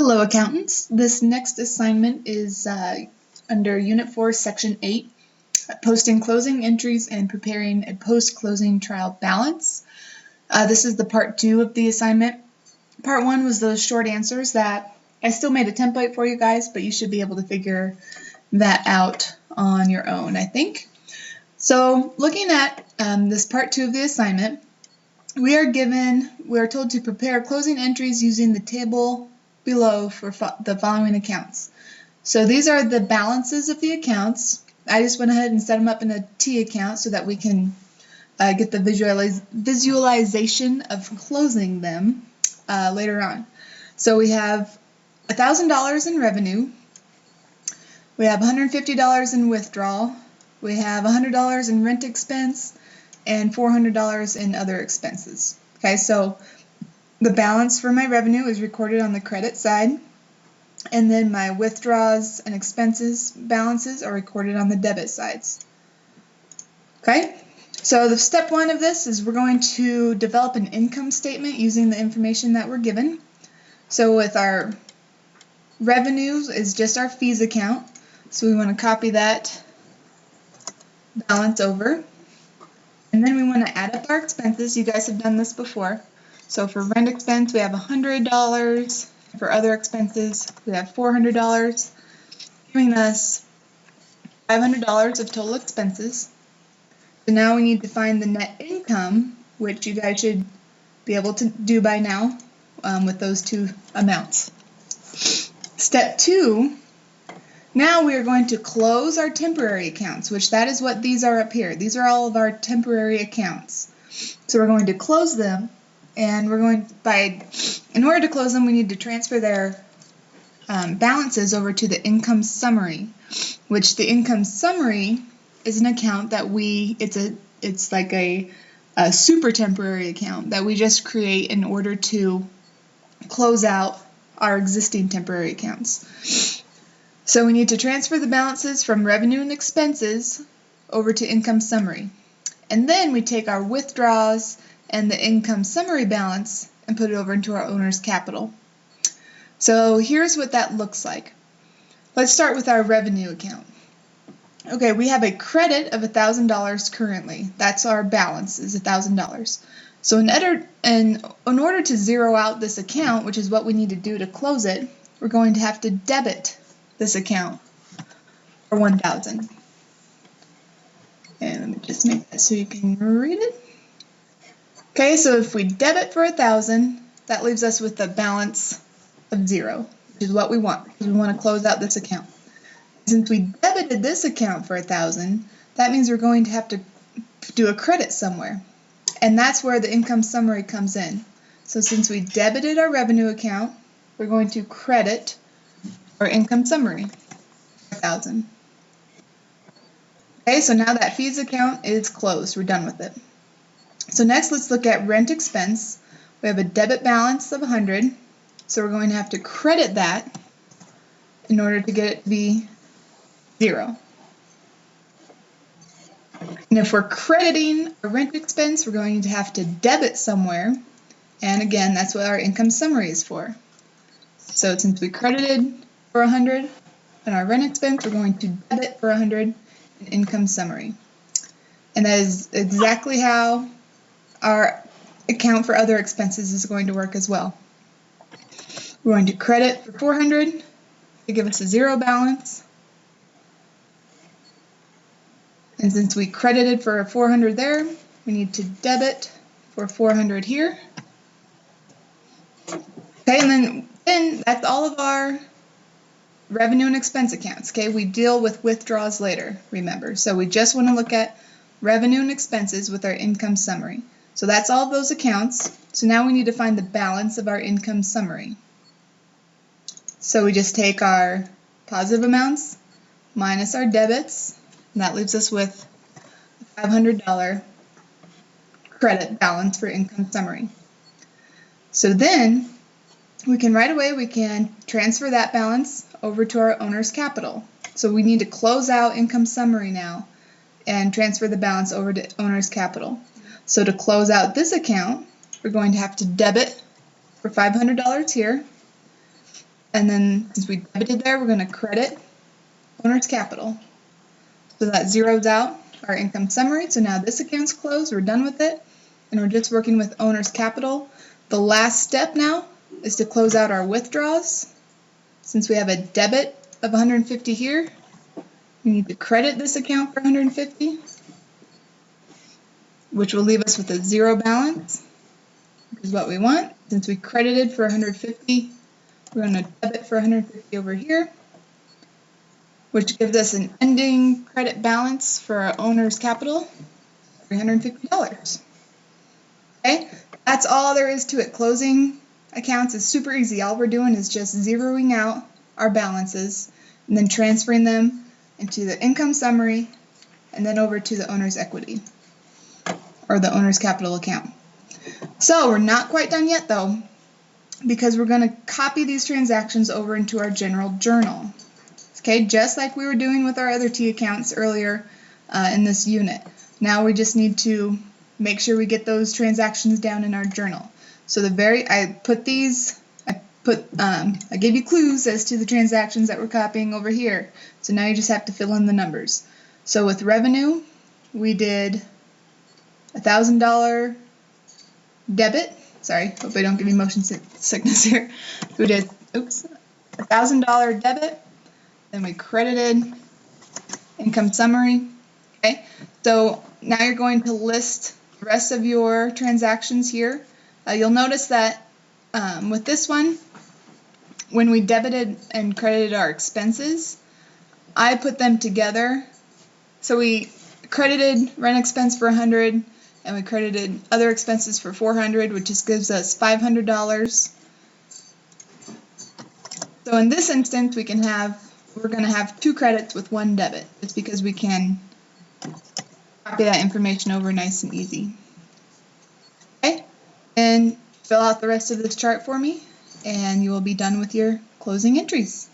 Hello, accountants. This next assignment is under Unit 4, Section 8, posting closing entries and preparing a post-closing trial balance. This is the part 2 of the assignment. Part 1 was those short answers that I still made a template for you guys, but you should be able to figure that out on your own, I think. So looking at this part 2 of the assignment, we are told to prepare closing entries using the table below for the following accounts. So these are the balances of the accounts. I just went ahead and set them up in a T account so that we can get the visualization of closing them later on. So we have $1,000 in revenue, we have $150 in withdrawal, we have $100 in rent expense, and $400 in other expenses. Okay, so the balance for my revenue is recorded on the credit side, and then my withdrawals and expenses balances are recorded on the debit sides. Okay, so the step 1 of this is we're going to develop an income statement using the information that we're given. So with our revenues is just our fees account, so we want to copy that balance over. And then we want to add up our expenses. You guys have done this before. So for rent expense, we have $100. For other expenses, we have $400, giving us $500 of total expenses. So now we need to find the net income, which you guys should be able to do by now with those two amounts. Step 2, now we are going to close our temporary accounts, which that is what these are up here. These are all of our temporary accounts. So we're going to close them, and in order to close them, we need to transfer their balances over to the income summary, which the income summary is an account that it's like a super temporary account that we just create in order to close out our existing temporary accounts. So we need to transfer the balances from revenue and expenses over to income summary. And then we take our withdrawals and the income summary balance and put it over into our owner's capital. So here's what that looks like. Let's start with our revenue account. Okay, we have a credit of $1,000 currently. That's our balance, is $1,000. So in order to zero out this account, which is what we need to do to close it, we're going to have to debit this account for $1,000. And let me just make that so you can read it. Okay, so if we debit for $1,000, that leaves us with a balance of 0, which is what we want, because we want to close out this account. Since we debited this account for $1,000, that means we're going to have to do a credit somewhere. And that's where the income summary comes in. So since we debited our revenue account, we're going to credit our income summary for $1,000. Okay, so now that fees account is closed. We're done with it. So next, let's look at rent expense. We have a debit balance of $100, so we're going to have to credit that in order to get it to be 0. And if we're crediting a rent expense, we're going to have to debit somewhere, and again, that's what our income summary is for. So since we credited for $100 on our rent expense, we're going to debit for $100 in income summary. And that is exactly how our account for other expenses is going to work as well. We're going to credit for $400 to give us a 0 balance. And since we credited for $400 there, we need to debit for $400 here. Okay, and then that's all of our revenue and expense accounts. Okay, we deal with withdrawals later, remember. So we just want to look at revenue and expenses with our income summary. So that's all of those accounts. So now we need to find the balance of our income summary. So we just take our positive amounts minus our debits, and that leaves us with a $500 credit balance for income summary. So then we can transfer that balance over to our owner's capital. So we need to close out income summary now and transfer the balance over to owner's capital. So to close out this account, we're going to have to debit for $500 here, And then since we debited there, we're going to credit owner's capital. So that zeroes out our income summary. So now this account's closed, we're done with it, and we're just working with owner's capital. The last step now is to close out our withdrawals. Since we have a debit of 150 here, we need to credit this account for 150, which will leave us with a zero balance, which is what we want. Since we credited for 150, we're going to debit for 150 over here, which gives us an ending credit balance for our owner's capital, $350. Okay, that's all there is to it. Closing accounts is super easy. All we're doing is just zeroing out our balances and then transferring them into the income summary and then over to the owner's equity or the owner's capital account. So we're not quite done yet though, because we're going to copy these transactions over into our general journal. Okay, just like we were doing with our other T accounts earlier in this unit. Now we just need to make sure we get those transactions down in our journal. So I gave you clues as to the transactions that we're copying over here. So now you just have to fill in the numbers. So with revenue, we did $1,000 debit. Sorry, hope I don't give you motion sickness here. We did, $1,000 debit. Then we credited income summary. Okay, so now you're going to list the rest of your transactions here. You'll notice that with this one, when we debited and credited our expenses, I put them together. So we credited rent expense for $100, and we credited other expenses for $400, which just gives us $500. So in this instance, we're going to have 2 credits with 1 debit, just because we can copy that information over nice and easy. Okay, and fill out the rest of this chart for me, and you will be done with your closing entries.